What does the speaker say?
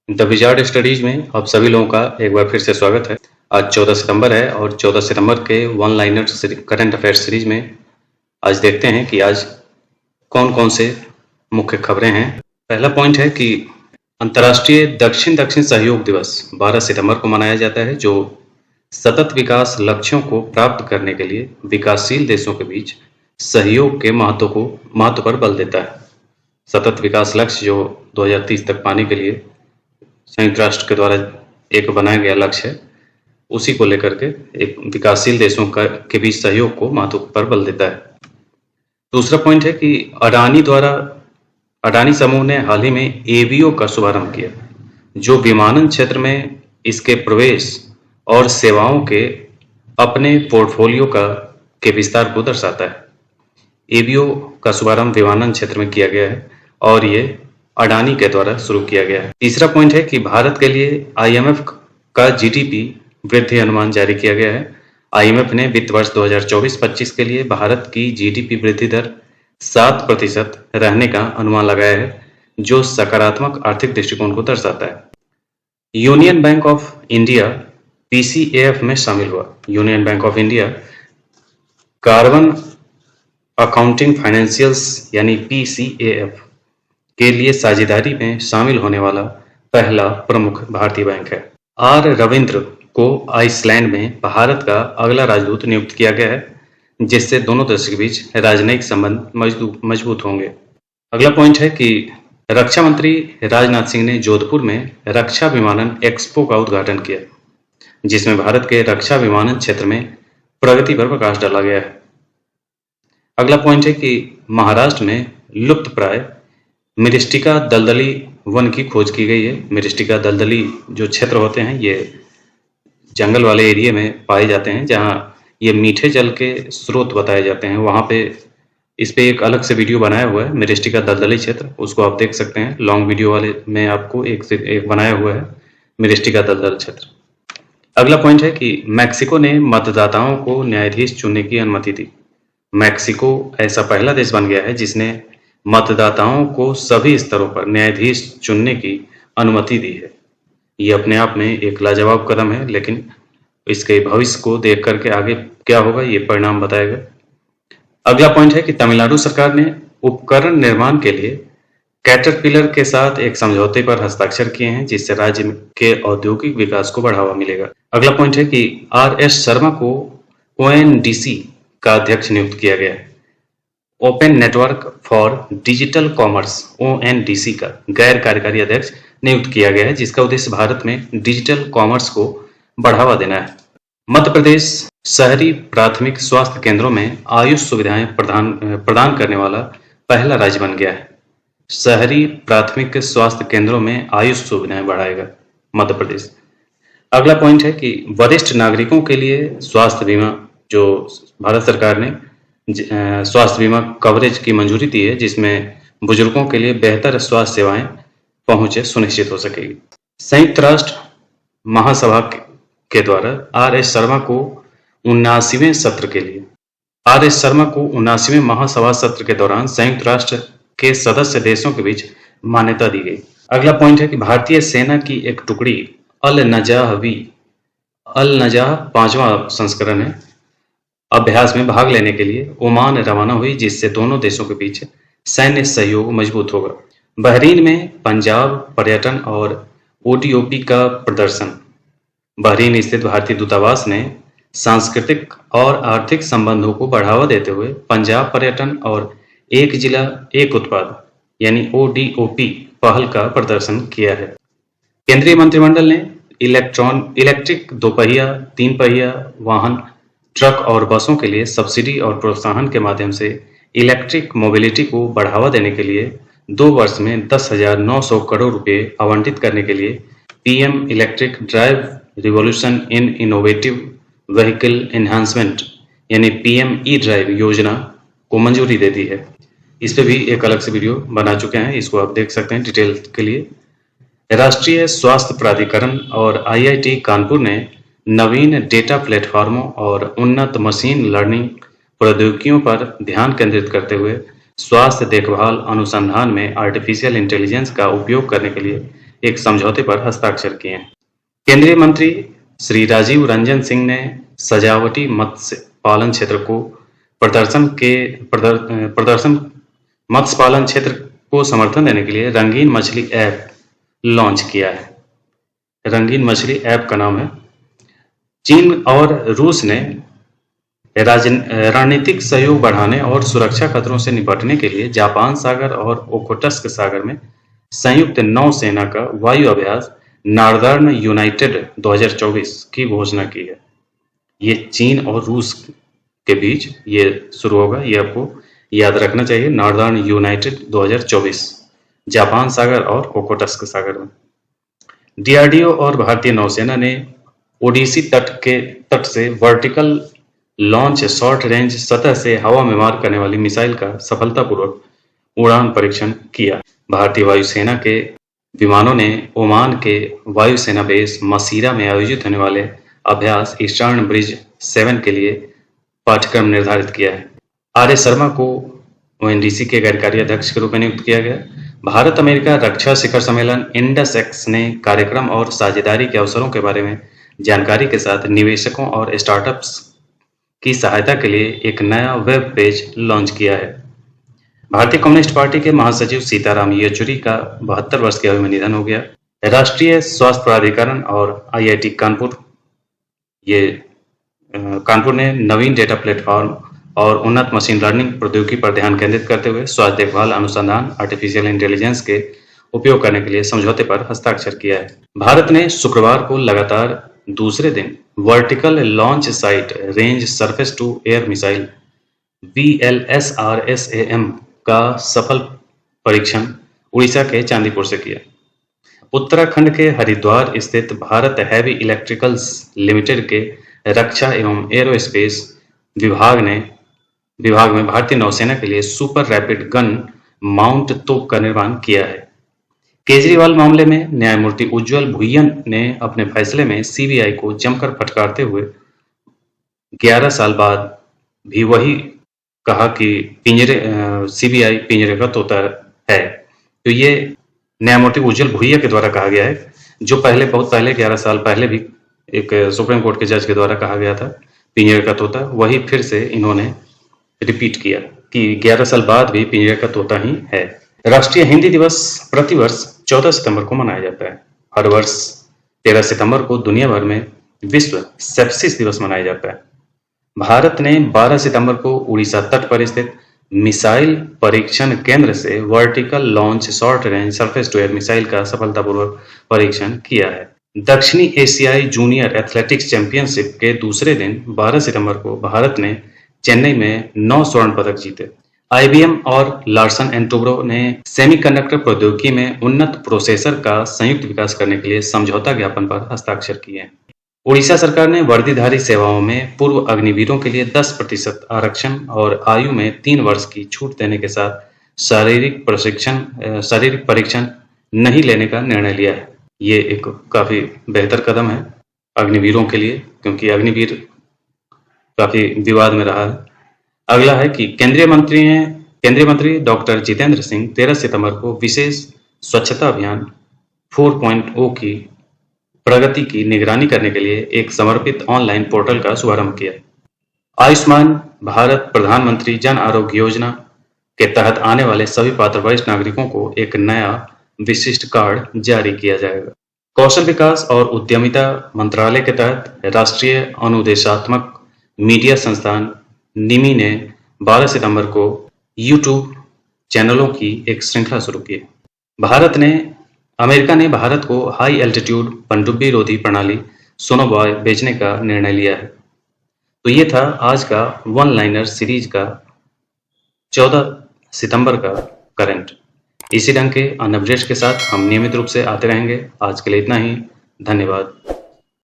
The wizard studies में आप सभी लोगों का एक बार फिर से स्वागत है। आज 14 सितंबर है और 14 सितंबर के one liner current affairs series में आज देखते हैं कि आज कौन कौन से मुख्य खबरें हैं। पहला पॉइंट है कि अंतर्राष्ट्रीय दक्षिण दक्षिण सहयोग दिवस 12 सितंबर को मनाया जाता है, जो सतत विकास लक्ष्यों को प्राप्त करने के लिए विकासशील देशों के बीच सहयोग के महत्व पर बल देता है। सतत विकास लक्ष्य जो 2030 तक पाने के लिए संयुक्त राष्ट्र के द्वारा एक बनाया गया लक्ष्य है, उसी को लेकर के एक विकासशील देशों के बीच सहयोग को महत्व पर बल देता है। दूसरा पॉइंट है कि अडानी समूह ने हाल ही में एवीओ का शुभारंभ किया, जो विमानन क्षेत्र में इसके प्रवेश और सेवाओं के अपने पोर्टफोलियो के विस्तार को दर्शाता है। एवीओ का शुभारंभ विमानन क्षेत्र में किया गया है और ये अडानी के द्वारा शुरू किया गया है। तीसरा पॉइंट है कि भारत के लिए आईएमएफ का जीडीपी वृद्धि अनुमान जारी किया गया है। आईएमएफ ने वित्त वर्ष 2024-25 के लिए भारत की जीडीपी वृद्धि दर 7% रहने का अनुमान लगाया है, जो सकारात्मक आर्थिक दृष्टिकोण को दर्शाता है। यूनियन बैंक ऑफ इंडिया पीसीएएफ में शामिल हुआ। Union bank of India carbon accounting financials यानी पीसीएएफ के लिए साझेदारी में शामिल होने वाला पहला प्रमुख भारतीय बैंक है। आर रविंद्र को आइसलैंड में भारत का अगला राजदूत नियुक्त किया गया है, जिससे दोनों देशों के बीच राजनयिक संबंध मजबूत होंगे। अगला पॉइंट है कि रक्षा मंत्री राजनाथ सिंह ने जोधपुर में रक्षा विमानन एक्सपो का उद्घाटन किया, जिसमें भारत के रक्षा विमानन क्षेत्र में प्रगति पर प्रकाश डाला गया है। अगला पॉइंट है कि महाराष्ट्र में लुप्त प्राय मिरिस्टिका दलदली वन की खोज की गई है। मिरिस्टिका दलदली जो क्षेत्र होते हैं, ये जंगल वाले एरिया में पाए जाते हैं, जहां ये मीठे जल के स्रोत बताए जाते हैं। वहां पे इस पे एक अलग से वीडियो बनाया हुआ है, मिरिस्टिका दलदली क्षेत्र, उसको आप देख सकते हैं। लॉन्ग वीडियो वाले में आपको एक बनाया हुआ है मिरिस्टिका दलदल क्षेत्र। अगला पॉइंट है कि मैक्सिको ने मतदाताओं को न्यायाधीश चुनने की अनुमति दी। मैक्सिको ऐसा पहला देश बन गया है जिसने मतदाताओं को सभी स्तरों पर न्यायाधीश चुनने की अनुमति दी है। ये अपने आप में एक लाजवाब कदम है, लेकिन इसके भविष्य को देख करके आगे क्या होगा ये परिणाम बताएगा। अगला पॉइंट है कि तमिलनाडु सरकार ने उपकरण निर्माण के लिए कैटरपिलर के साथ एक समझौते पर हस्ताक्षर किए हैं, जिससे राज्य के औद्योगिक विकास को बढ़ावा मिलेगा। अगला पॉइंट है कि आर.एस. शर्मा को ओएनडीसी का अध्यक्ष नियुक्त किया गया है। Open network for digital commerce ONDC का गैर कार्यकारी अध्यक्ष नियुक्त किया गया है, जिसका उद्देश्य भारत में डिजिटल कॉमर्स को बढ़ावा देना है। मध्य प्रदेश शहरी प्राथमिक स्वास्थ्य केंद्रों में आयुष सुविधाएं प्रदान करने वाला पहला राज्य बन गया है। शहरी प्राथमिक स्वास्थ्य केंद्रों में आयुष सुविधाएं बढ़ाएगा मध्य प्रदेश। अगला पॉइंट है कि वरिष्ठ नागरिकों के लिए स्वास्थ्य बीमा, जो भारत सरकार ने स्वास्थ्य बीमा कवरेज की मंजूरी दी है, जिसमें बुजुर्गों के लिए बेहतर स्वास्थ्य सेवाएं पहुंचे सुनिश्चित हो सकेगी। संयुक्त राष्ट्र महासभा के द्वारा आर.एस. शर्मा को 79वें महासभा सत्र के दौरान संयुक्त राष्ट्र के सदस्य देशों के बीच मान्यता दी गई। अगला पॉइंट है कि भारतीय सेना की एक टुकड़ी अल नजाह 5वां संस्करण है, अभ्यास में भाग लेने के लिए ओमान रवाना हुई, जिससे दोनों देशों के बीच सैन्य सहयोग मजबूत होगा। बहरीन में पंजाब पर्यटन और ओडीओपी का प्रदर्शन। बहरीन स्थित भारतीय दूतावास ने सांस्कृतिक और आर्थिक संबंधों को बढ़ावा देते हुए पंजाब पर्यटन और एक जिला एक उत्पाद यानी ओडीओपी पहल का प्रदर्शन किया है। केंद्रीय मंत्रिमंडल ने इलेक्ट्रिक दोपहिया, तीन पहिया वाहन, ट्रक और बसों के लिए सब्सिडी और प्रोत्साहन के माध्यम से इलेक्ट्रिक मोबिलिटी को बढ़ावा देने के लिए 2 वर्ष में 10,900 करोड़ रुपए आवंटित करने के लिए PM electric drive revolution in innovative vehicle enhancement यानी पीएम ई ड्राइव योजना को मंजूरी दे दी है। इस पे भी एक अलग से वीडियो बना चुके हैं, इसको आप देख सकते हैं डिटेल के लिए। राष्ट्रीय स्वास्थ्य प्राधिकरण और आईआईटी कानपुर ने नवीन डेटा प्लेटफॉर्मों और उन्नत मशीन लर्निंग प्रौद्योगिकियों पर ध्यान केंद्रित करते हुए स्वास्थ्य देखभाल अनुसंधान में आर्टिफिशियल इंटेलिजेंस का उपयोग करने के लिए एक समझौते पर हस्ताक्षर किए हैं। केंद्रीय मंत्री श्री राजीव रंजन सिंह ने सजावटी मत्स्य पालन क्षेत्र को प्रदर्शन मत्स्य पालन क्षेत्र को समर्थन देने के लिए रंगीन मछली ऐप लॉन्च किया है। रंगीन मछली ऐप का नाम है। चीन और रूस ने रणनीतिक सहयोग बढ़ाने और सुरक्षा खतरों से निपटने के लिए जापान सागर और ओखोटस्क सागर में संयुक्त नौसेना का वायु अभ्यास नॉर्दर्न यूनाइटेड 2024 की घोषणा की है। ये चीन और रूस के बीच ये शुरू होगा, ये आपको याद रखना चाहिए। नॉर्दर्न यूनाइटेड 2024 जापान सागर और ओखोटस्क सागर में। डीआरडीओ और भारतीय नौसेना ने ओडिसी तट से वर्टिकल लॉन्च शॉर्ट रेंज सतह से हवा में मार करने वाली मिसाइल का सफलतापूर्वक उड़ान परीक्षण किया। भारतीय वायुसेना के विमानों ने ओमान के वायुसेना बेस मसीरा में आयोजित होने वाले अभ्यास ईस्टर्न ब्रिज 7 के लिए पाठ्यक्रम निर्धारित किया है। आर एस शर्मा को ओएनडीसी के कार्यकारी अध्यक्ष के रूप में नियुक्त किया गया। भारत अमेरिका रक्षा शिखर सम्मेलन इंडस एक्स ने कार्यक्रम और साझेदारी के अवसरों के बारे में जानकारी के साथ निवेशकों और स्टार्टअप्स की सहायता के लिए एक नया वेब पेज लॉन्च किया है। भारतीय कम्युनिस्ट पार्टी के महासचिव सीताराम येचुरी का 72 वर्ष की आयु में निधन हो गया। राष्ट्रीय स्वास्थ्य प्राधिकरण और आईआईटी कानपुर ने नवीन डेटा प्लेटफॉर्म और उन्नत मशीन लर्निंग प्रौद्योगिकी पर ध्यान केंद्रित करते हुए स्वास्थ्य देखभाल अनुसंधान आर्टिफिशियल इंटेलिजेंस के उपयोग करने के लिए समझौते पर हस्ताक्षर किया है। भारत ने शुक्रवार को लगातार दूसरे दिन vertical launch short range surface to air missile VLSRSAM का सफल परीक्षण उड़ीसा के चांदीपुर से किया। उत्तराखंड के हरिद्वार स्थित भारत हैवी इलेक्ट्रिकल्स लिमिटेड के रक्षा एवं एरोस्पेस विभाग में भारतीय नौसेना के लिए सुपर रैपिड गन माउंट तोप का निर्माण किया है। केजरीवाल मामले में न्यायमूर्ति उज्ज्वल भुय्यन ने अपने फैसले में सीबीआई को जमकर फटकारते हुए 11 साल बाद भी वही कहा कि सीबीआई पिंजरे का तोता है। तो ये न्यायमूर्ति उज्ज्वल भुय्या के द्वारा कहा गया है, जो बहुत पहले 11 साल पहले भी एक सुप्रीम कोर्ट के जज के द्वारा कहा गया था पिंजरे का तोता। वही फिर से इन्होंने रिपीट किया कि 11 साल बाद भी पिंजरे का तोता ही है। राष्ट्रीय हिंदी दिवस प्रतिवर्ष 14 सितंबर को मनाया जाता है। हर वर्ष 13 सितंबर को दुनिया भर में विश्व सेप्सिस दिवस मनाया जाता है। भारत ने 12 सितंबर को उड़ीसा तट पर स्थित मिसाइल परीक्षण केंद्र से vertical launch short range surface to air missile का सफलतापूर्वक परीक्षण किया है। दक्षिणी एशियाई जूनियर एथलेटिक्स चैंपियनशिप के दूसरे दिन 12 सितंबर को भारत ने चेन्नई में 9 स्वर्ण पदक जीते। IBM और लार्सन एंड टुब्रो ने सेमीकंडक्टर प्रौद्योगिकी में उन्नत प्रोसेसर का संयुक्त विकास करने के लिए समझौता ज्ञापन पर हस्ताक्षर किए। उड़ीसा सरकार ने वर्दीधारी सेवाओं में पूर्व अग्निवीरों के लिए 10% आरक्षण और आयु में 3 वर्ष की छूट देने के साथ शारीरिक परीक्षण नहीं लेने का निर्णय लिया है। ये एक काफी बेहतर कदम है अग्निवीरों के लिए, क्योंकि अग्निवीर काफी विवाद में रहा है। अगला है कि केंद्रीय मंत्री डॉक्टर जितेंद्र सिंह 13 सितंबर को विशेष स्वच्छता अभियान 4.0 की प्रगति की निगरानी करने के लिए एक समर्पित ऑनलाइन पोर्टल का शुभारंभ किया। आयुष्मान भारत प्रधानमंत्री जन आरोग्य योजना के तहत आने वाले सभी पात्र वरिष्ठ नागरिकों को एक नया विशिष्ट कार्ड जारी किया जाएगा। कौशल विकास और उद्यमिता मंत्रालय के तहत राष्ट्रीय अनुदेशात्मक मीडिया संस्थान निमी ने 12 सितंबर को YouTube चैनलों की एक श्रृंखला शुरू की। अमेरिका ने भारत को हाई एल्टीट्यूड पनडुब्बी रोधी प्रणाली सोनोबॉय बेचने का निर्णय लिया है। तो ये था आज का वन लाइनर सीरीज का 14 सितंबर का करंट। इसी ढंग के अन्य अपडेट्स के साथ हम नियमित रूप से आते रहेंगे। आज के लिए इतना ही, धन्यवाद।